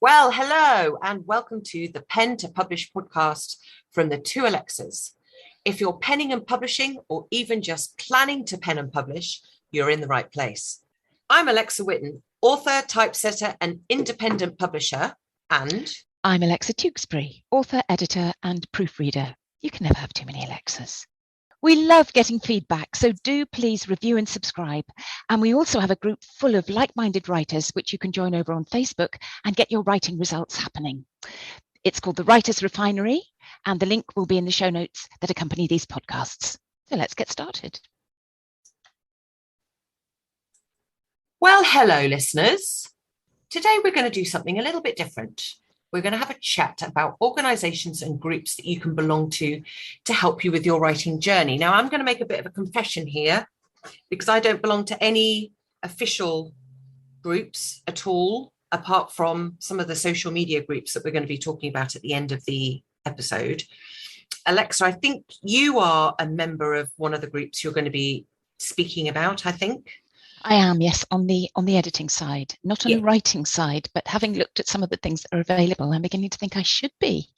Well, hello, and welcome to the Pen to Publish podcast from the two Alexas. If you're penning and publishing, or even just planning to pen and publish, you're in the right place. I'm Alexa Whitten, author, typesetter, and independent publisher, and I'm Alexa Tewksbury, author, editor, and proofreader. You can never have too many Alexas. We love getting feedback, so do please review and subscribe. And we also have a group full of like-minded writers, which you can join over on Facebook and get your writing results happening. It's called the Writers Refinery, and the link will be in the show notes that accompany these podcasts. So let's get started. Well, hello, listeners. Today we're going to do something a little bit different. We're going to have a chat about organisations and groups that you can belong to help you with your writing journey. Now, I'm going to make a bit of a confession here because I don't belong to any official groups at all, apart from some of the social media groups that we're going to be talking about at the end of the episode. Alexa, I think you are a member of one of the groups you're going to be speaking about, I think. I am, yes, on the editing side, not on the writing side, but having looked at some of the things that are available, I'm beginning to think I should be.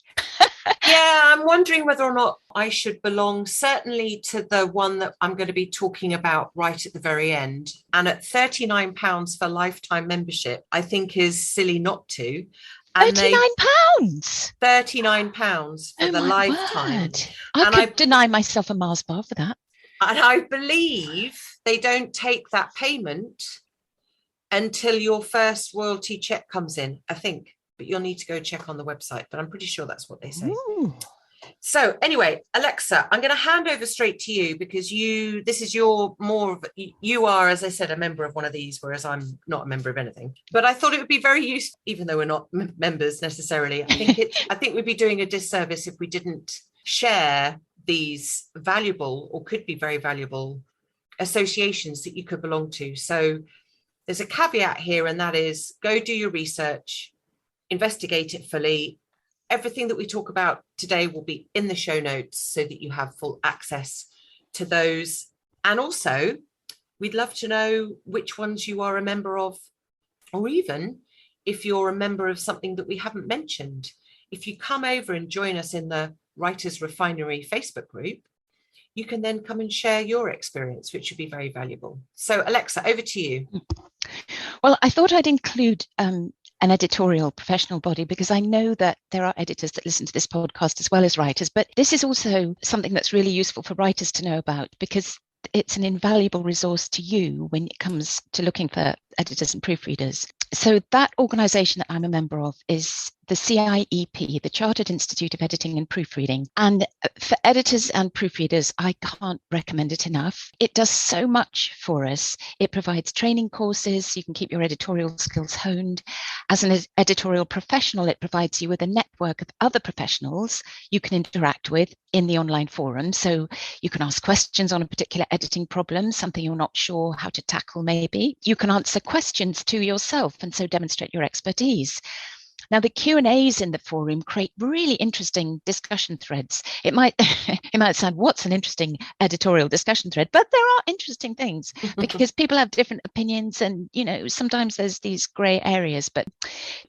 Yeah, I'm wondering whether or not I should belong certainly to the one that I'm going to be talking about right at the very end. And at £39 for lifetime membership, I think is silly not to. And £39? £39 for the lifetime. Word. I could deny myself a Mars bar for that. And I believe they don't take that payment until your first royalty check comes in, I think. But you'll need to go check on the website. But I'm pretty sure that's what they say. Ooh. So anyway, Alexa, I'm going to hand over straight to you because you are, as I said, a member of one of these, whereas I'm not a member of anything. But I thought it would be very useful, even though we're not members necessarily. I think we'd be doing a disservice if we didn't share these valuable or could be very valuable associations that you could belong to. So there's a caveat here, and that is go do your research, investigate it fully. Everything that we talk about today will be in the show notes so that you have full access to those. And also, we'd love to know which ones you are a member of, or even if you're a member of something that we haven't mentioned. If you come over and join us in the Writers Refinery Facebook group, you can then come and share your experience, which would be very valuable. So, Alexa, over to you. Well, I thought I'd include an editorial professional body because I know that there are editors that listen to this podcast as well as writers, but this is also something that's really useful for writers to know about because it's an invaluable resource to you when it comes to looking for editors and proofreaders. So that organisation that I'm a member of is the CIEP, the Chartered Institute of Editing and Proofreading. And for editors and proofreaders, I can't recommend it enough. It does so much for us. It provides training courses so you can keep your editorial skills honed. As an editorial professional, it provides you with a network of other professionals you can interact with in the online forum. So you can ask questions on a particular editing problem, something you're not sure how to tackle maybe. You can answer questions to yourself and so demonstrate your expertise. Now, the Q&As in the forum create really interesting discussion threads. It might sound, what's an interesting editorial discussion thread? But there are interesting things because people have different opinions and, sometimes there's these grey areas. But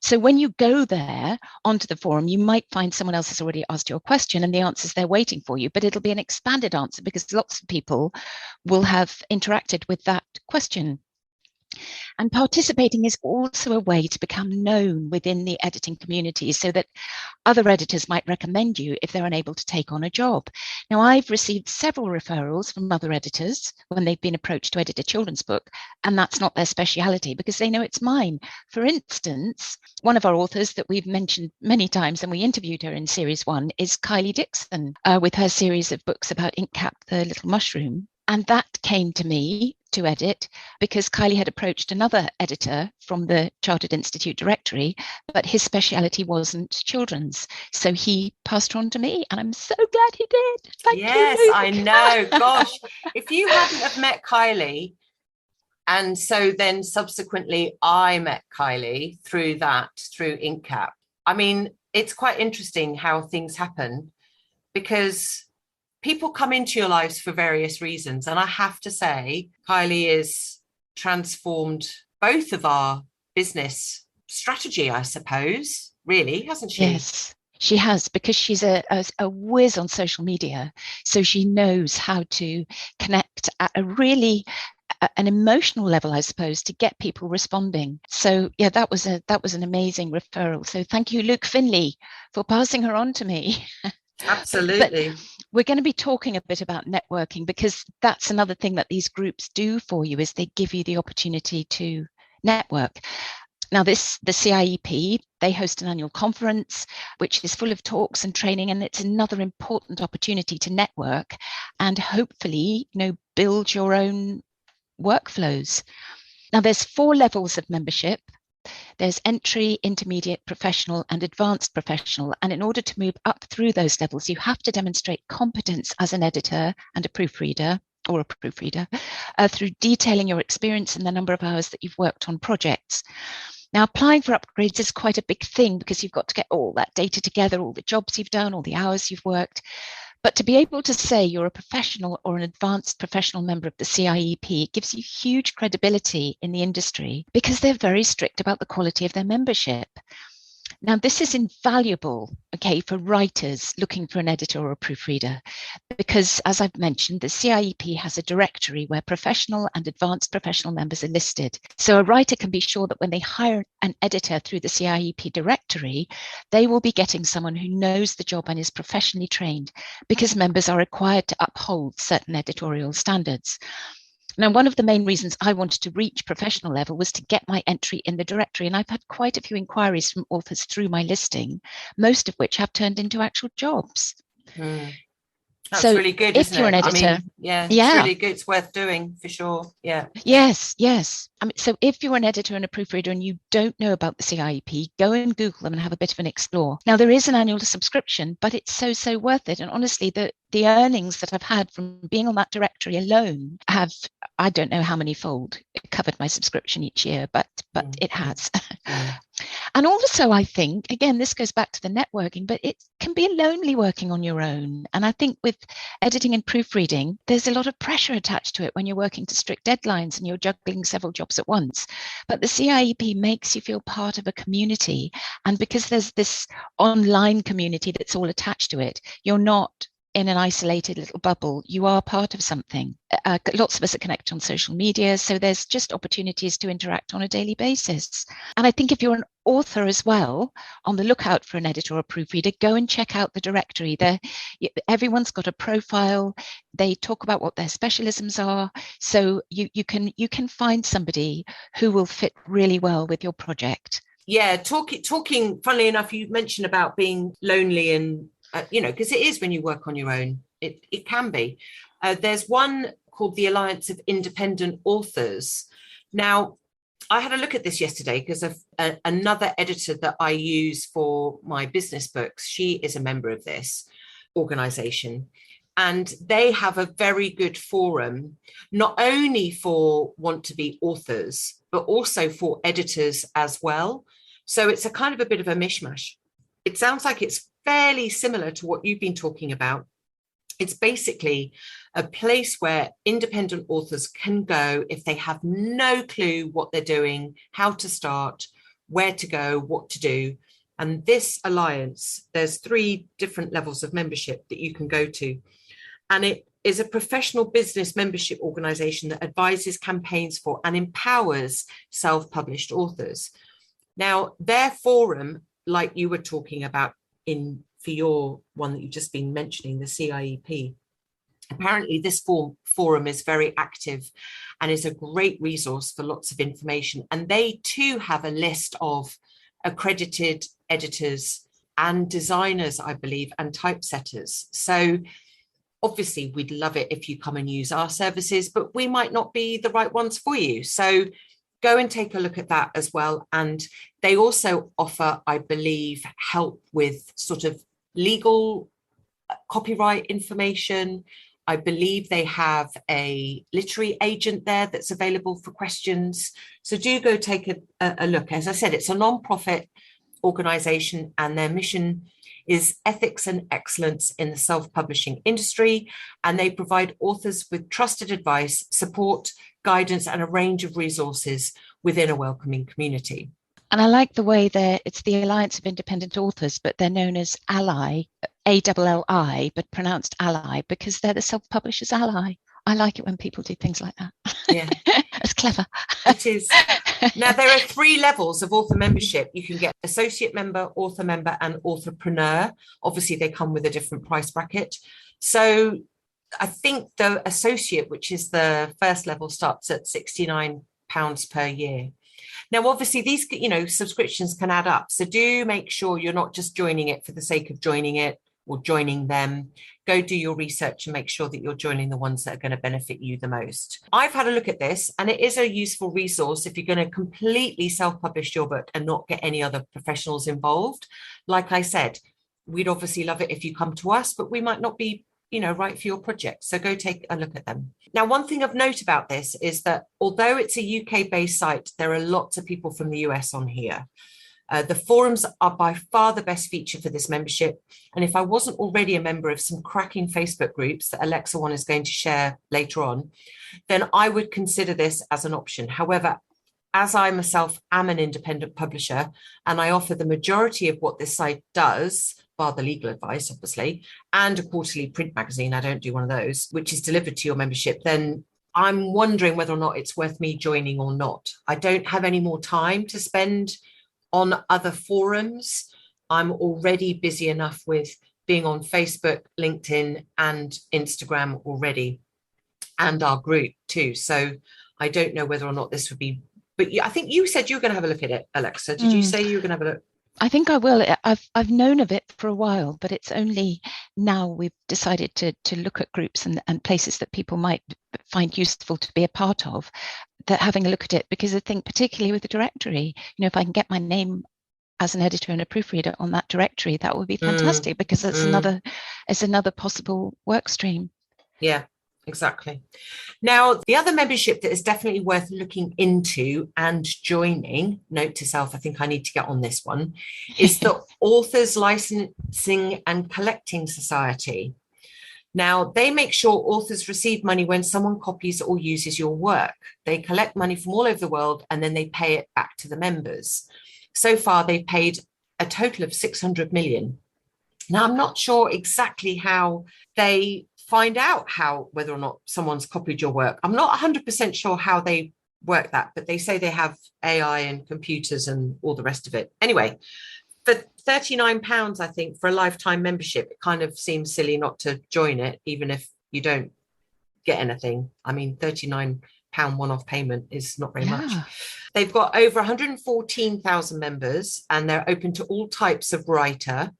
so when you go there onto the forum, you might find someone else has already asked you a question and the answer's there waiting for you, but it'll be an expanded answer because lots of people will have interacted with that question. And participating is also a way to become known within the editing community so that other editors might recommend you if they're unable to take on a job. Now, I've received several referrals from other editors when they've been approached to edit a children's book, and that's not their speciality because they know it's mine. For instance, one of our authors that we've mentioned many times, and we interviewed her in series 1, is Kylie Dixon with her series of books about Inkcap the Little Mushroom. And that came to me to edit because Kylie had approached another editor from the Chartered Institute directory, but his speciality wasn't children's. So he passed her on to me, and I'm so glad he did. Thank you. Yes, I know. Gosh, if you hadn't have met Kylie, and so then subsequently I met Kylie through Inkcap. I mean, it's quite interesting how things happen because people come into your lives for various reasons. And I have to say, Kylie is transformed both of our business strategy, I suppose, really, hasn't she? Yes, she has, because she's a whiz on social media. So she knows how to connect at a really an emotional level, I suppose, to get people responding. So yeah, that was an amazing referral. So thank you, Luke Finley, for passing her on to me. Absolutely. But we're going to be talking a bit about networking, because that's another thing that these groups do for you, is they give you the opportunity to network. Now, the CIEP, they host an annual conference, which is full of talks and training, and it's another important opportunity to network and hopefully, build your own workflows. Now, there's 4 levels of membership. There's entry, intermediate, professional, and advanced professional. And in order to move up through those levels, you have to demonstrate competence as an editor and a proofreader, through detailing your experience and the number of hours that you've worked on projects. Now, applying for upgrades is quite a big thing, because you've got to get all that data together, all the jobs you've done, all the hours you've worked. But to be able to say you're a professional or an advanced professional member of the CIEP gives you huge credibility in the industry, because they're very strict about the quality of their membership. Now, this is invaluable, for writers looking for an editor or a proofreader, because, as I've mentioned, the CIEP has a directory where professional and advanced professional members are listed. So a writer can be sure that when they hire an editor through the CIEP directory, they will be getting someone who knows the job and is professionally trained, because members are required to uphold certain editorial standards. Now, one of the main reasons I wanted to reach professional level was to get my entry in the directory. And I've had quite a few inquiries from authors through my listing, most of which have turned into actual jobs. That's so really good, if isn't you're it? an editor, It's really good. It's worth doing for sure. Yeah. Yes. So if you're an editor and a proofreader and you don't know about the CIEP, go and Google them and have a bit of an explore. Now, there is an annual subscription, but it's so worth it. And honestly, the earnings that I've had from being on that directory alone have, I don't know how many fold, covered my subscription each year, but it has. And also, I think, again, this goes back to the networking, but it can be lonely working on your own. And I think with editing and proofreading, there's a lot of pressure attached to it when you're working to strict deadlines and you're juggling several jobs at once. But the CIEP makes you feel part of a community. And because there's this online community that's all attached to it, you're not in an isolated little bubble. You are part of something. Lots of us are connected on social media, so there's just opportunities to interact on a daily basis. And I think if you're an author as well, on the lookout for an editor or a proofreader, go and check out the directory. Everyone's got a profile. They talk about what their specialisms are, so you can find somebody who will fit really well with your project. Yeah, talking. Funnily enough, you mentioned about being lonely and because it is when you work on your own. It can be. There's one called the Alliance of Independent Authors. Now, I had a look at this yesterday because of another editor that I use for my business books. She is a member of this organization, and they have a very good forum, not only for want-to-be authors, but also for editors as well. So it's a kind of a bit of a mishmash. It sounds like it's fairly similar to what you've been talking about. It's basically a place where independent authors can go if they have no clue what they're doing, how to start, where to go, what to do. And this alliance, there's 3 different levels of membership that you can go to. And it is a professional business membership organization that advises, campaigns for, and empowers self-published authors. Now, their forum, like you were talking about for your one that you've just been mentioning, the CIEP, apparently this forum is very active and is a great resource for lots of information. And they too have a list of accredited editors and designers, I believe, and typesetters. So obviously we'd love it if you come and use our services, but we might not be the right ones for you. So go and take a look at that as well. And they also offer, I believe, help with sort of legal copyright information. I believe they have a literary agent there that's available for questions. So do go take a look. As I said, it's a non-profit organization, and their mission is ethics and excellence in the self-publishing industry. And they provide authors with trusted advice, support, guidance, and a range of resources within a welcoming community. And I like the way it's the Alliance of Independent Authors, but they're known as Ally, ALLI, but pronounced Ally, because they're the self-publisher's ally. I like it when people do things like that. Yeah. It's clever. It is. Now, there are 3 levels of author membership. You can get associate member, author member, and authorpreneur. Obviously, they come with a different price bracket. So I think the associate, which is the first level, starts at £69 per year. Now, obviously, these, subscriptions can add up. So do make sure you're not just joining it for the sake of joining it or joining them. Go do your research and make sure that you're joining the ones that are going to benefit you the most. I've had a look at this, and it is a useful resource if you're going to completely self-publish your book and not get any other professionals involved. Like I said, we'd obviously love it if you come to us, but we might not be right for your project. So go take a look at them. Now, one thing of note about this is that although it's a UK-based site, there are lots of people from the US on here. The forums are by far the best feature for this membership. And if I wasn't already a member of some cracking Facebook groups that Alexa One is going to share later on, then I would consider this as an option. However, as I myself am an independent publisher and I offer the majority of what this site does, bar the legal advice, obviously, and a quarterly print magazine, I don't do one of those, which is delivered to your membership, then I'm wondering whether or not it's worth me joining or not. I don't have any more time to spend on other forums. I'm already busy enough with being on Facebook, LinkedIn, and Instagram already, and our group too. So I don't know whether or not this would be, but I think you said you were going to have a look at it, Alexa. Did you say you were going to have a look? I think I will. I've known of it for a while, but it's only now we've decided to look at groups and places that people might find useful to be a part of, that having a look at it, because I think particularly with the directory, if I can get my name as an editor and a proofreader on that directory, that would be fantastic, because it's another possible work stream. Yeah. Exactly. Now, the other membership that is definitely worth looking into and joining, note to self, I think I need to get on this one, is the Authors Licensing and Collecting Society. Now, they make sure authors receive money when someone copies or uses your work. They collect money from all over the world and then they pay it back to the members. So far, they've paid a total of 600 million. Now, I'm not sure exactly how they find out whether or not someone's copied your work. I'm not 100% sure how they work that, but they say they have AI and computers and all the rest of it. Anyway, for £39, I think, for a lifetime membership, it kind of seems silly not to join it, even if you don't get anything. I mean, £39 one-off payment is not very much. They've got over 114,000 members, and they're open to all types of writer,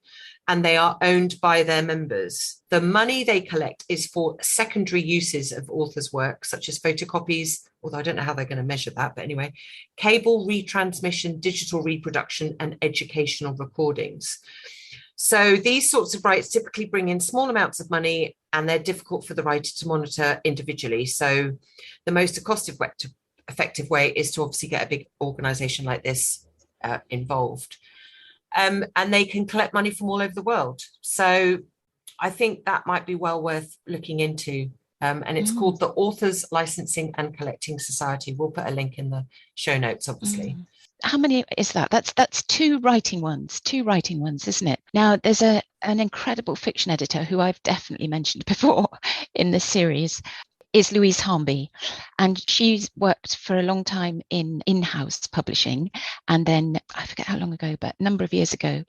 and they are owned by their members. The money they collect is for secondary uses of authors' work, such as photocopies, although I don't know how they're going to measure that, but anyway, cable retransmission, digital reproduction, and educational recordings. So these sorts of rights typically bring in small amounts of money, and they're difficult for the writer to monitor individually. So the most cost-effective way is to obviously get a big organisation like this involved. And they can collect money from all over the world. So I think that might be well worth looking into. And it's called the Authors Licensing and Collecting Society. We'll put a link in the show notes, obviously. How many is that? That's two writing ones, isn't it? Now, there's an incredible fiction editor who I've definitely mentioned before in this series, is Louise Harmby, and she's worked for a long time in in-house publishing, and then I forget how long ago, but a number of years ago,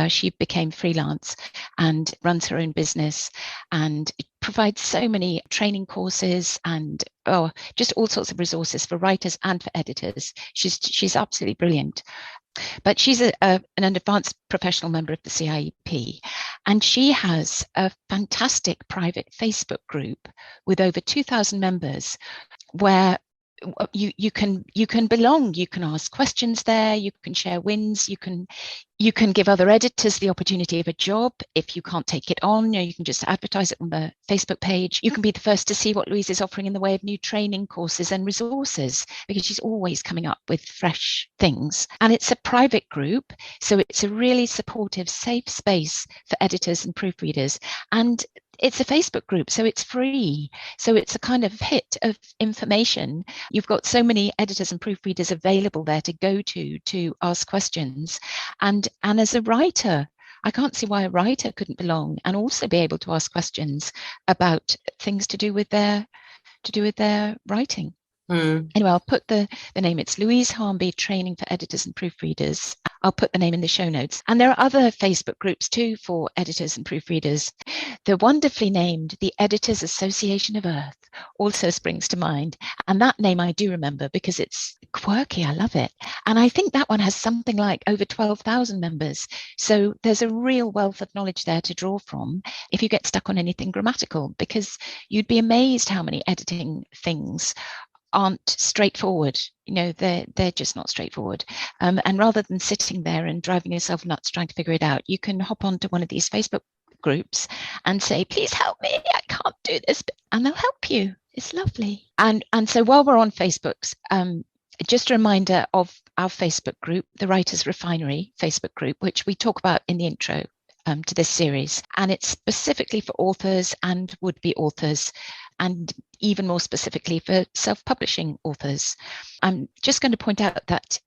she became freelance and runs her own business and provides so many training courses and just all sorts of resources for writers and for editors. She's absolutely brilliant. But she's an advanced professional member of the CIEP, and she has a fantastic private Facebook group with over 2,000 members where you can belong. You can ask questions there, you can share wins, you can give other editors the opportunity of a job if you can't take it on. You can just advertise it on the Facebook page. You can be the first to see what Louise is offering in the way of new training courses and resources, because she's always coming up with fresh things. And it's a private group, so it's a really supportive, safe space for editors and proofreaders. And it's a Facebook group, so it's free. So it's a kind of hit of information. You've got so many editors and proofreaders available there to go to ask questions. And as a writer, I can't see why a writer couldn't belong and also be able to ask questions about things to do with their writing. Anyway, I'll put the name. It's Louise Harnby Training for Editors and Proofreaders. I'll put the name in the show notes. And there are other Facebook groups too for editors and proofreaders. The wonderfully named the Editors Association of Earth also springs to mind. And that name I do remember because it's quirky. I love it. And I think that one has something like over 12,000 members. So there's a real wealth of knowledge there to draw from if you get stuck on anything grammatical, because you'd be amazed how many editing things aren't straightforward. They're just not straightforward. And rather than sitting there and driving yourself nuts trying to figure it out, you can hop onto one of these Facebook groups and say, please help me, I can't do this, and they'll help you. It's lovely. And so while we're on Facebooks, just a reminder of our Facebook group, the Writers Refinery Facebook group, which we talk about in the intro to this series. And it's specifically for authors and would-be authors, and even more specifically for self-publishing authors. I'm just going to point out that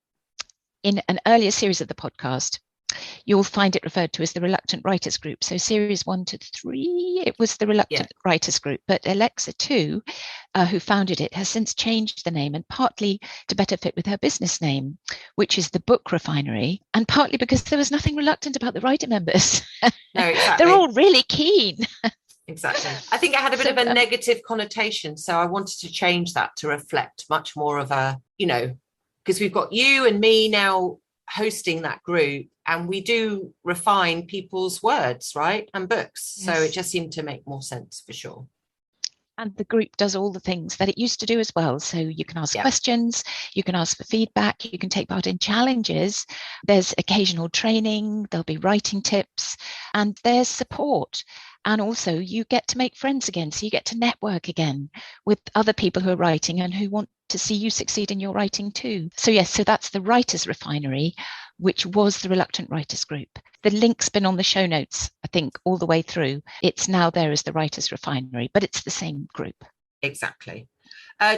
in an earlier series of the podcast, you'll find it referred to as the Reluctant Writers Group. So series 1 to 3, it was the Reluctant Writers Group. But Alexa, too, who founded it, has since changed the name, and partly to better fit with her business name, which is the Book Refinery, and partly because there was nothing reluctant about the writer members. No, exactly. They're all really keen. Exactly. I think it had a bit of a negative connotation. So I wanted to change that to reflect much more of a, because we've got you and me now hosting that group, and we do refine people's words, right? And books. Yes. So it just seemed to make more sense for sure. And the group does all the things that it used to do as well. So you can ask questions, you can ask for feedback, you can take part in challenges. There's occasional training, there'll be writing tips, and there's support. And also you get to make friends again. So you get to network again with other people who are writing and who want to see you succeed in your writing too. So yes, so that's the Writers Refinery, which was the Reluctant Writers Group. The link's been on the show notes, I think, all the way through. It's now there as the Writers Refinery, but it's the same group. Exactly.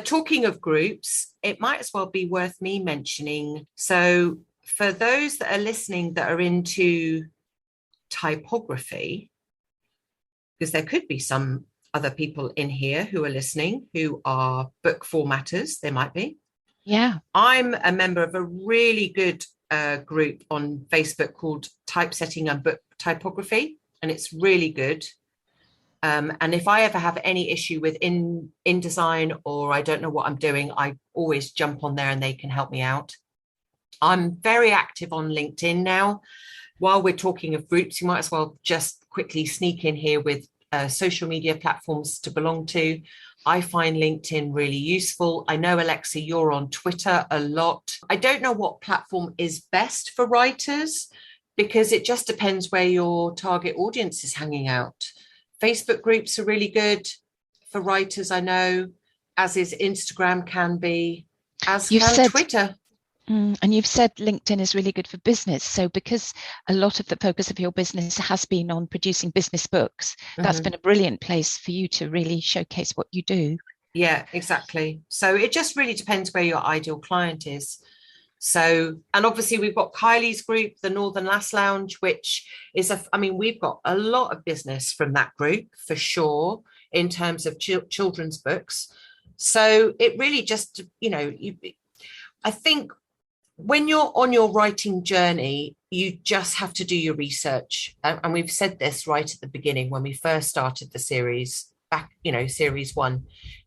Talking of groups, it might as well be worth me mentioning. So for those that are listening that are into typography, because there could be some other people in here who are listening who are book formatters, there might be. Yeah. I'm a member of a really good group on Facebook called Typesetting and Book Typography, and it's really good. And if I ever have any issue with InDesign or I don't know what I'm doing, I always jump on there and they can help me out. I'm very active on LinkedIn now. While we're talking of groups, you might as well just quickly sneak in here with social media platforms to belong to. I find LinkedIn really useful. I know, Alexa, you're on Twitter a lot. I don't know what platform is best for writers because it just depends where your target audience is hanging out. Facebook groups are really good for writers, I know, as is Instagram can be, as can Twitter. And you've said LinkedIn is really good for business. So because a lot of the focus of your business has been on producing business books, that's been a brilliant place for you to really showcase what you do. Yeah, exactly. So it just really depends where your ideal client is. So, and obviously we've got Kylie's group, the Northern Lass Lounge, which is we've got a lot of business from that group for sure in terms of children's books. So it really just, I think when you're on your writing journey, you just have to do your research. And we've said this right at the beginning when we first started the series back, series 1.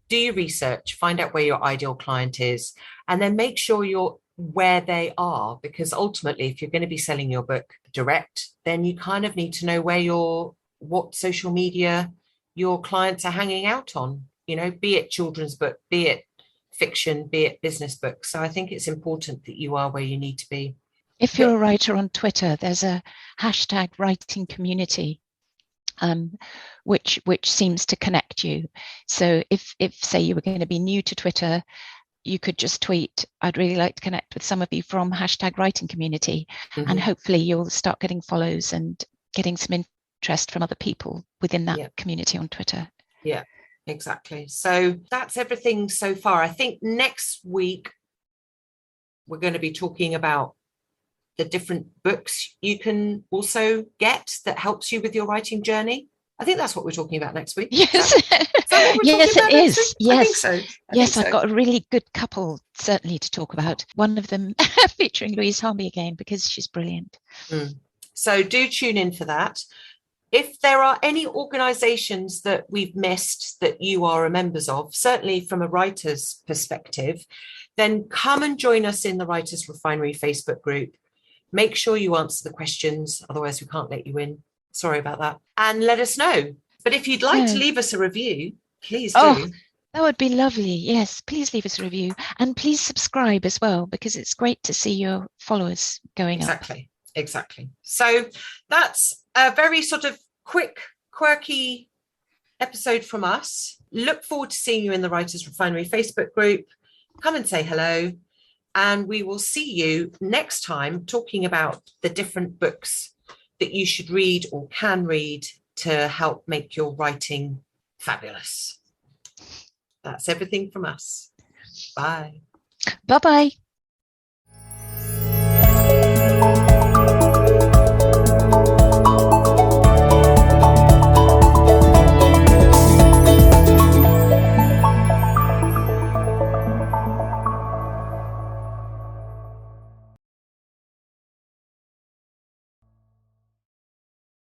Do your research, find out where your ideal client is, and then make sure you're where they are. Because ultimately, if you're going to be selling your book direct, then you kind of need to know what social media your clients are hanging out on, be it children's book, be it fiction, be it business books. So I think it's important that you are where you need to be. If you're a writer on Twitter, there's a hashtag writing community, which seems to connect you. So if say you were going to be new to Twitter, you could just tweet, I'd really like to connect with some of you from hashtag writing community. And hopefully you'll start getting follows and getting some interest from other people within that Yeah. community on Twitter. Yeah, exactly. So that's everything so far. I think next week we're going to be talking about the different books you can also get that helps you with your writing journey. I think that's what we're talking about next week. Yes. Is that what we're Yes, talking about it next is. week? Yes. I think so. Yes, I've got a really good couple certainly to talk about. One of them featuring Louise Harvey again, because she's brilliant. So do tune in for that. If there are any organisations that we've missed that you are members of, certainly from a writer's perspective, then come and join us in the Writers Refinery Facebook group. Make sure you answer the questions, otherwise we can't let you in. Sorry about that. And let us know. But if you'd like to leave us a review, please do. That would be lovely. Yes, please leave us a review. And please subscribe as well, because it's great to see your followers going up. Exactly. So that's a very sort of quick, quirky episode from us. Look forward to seeing you in the Writers Refinery Facebook group. Come and say hello. And we will see you next time talking about the different books that you should read or can read to help make your writing fabulous. That's everything from us. Bye. Bye-bye.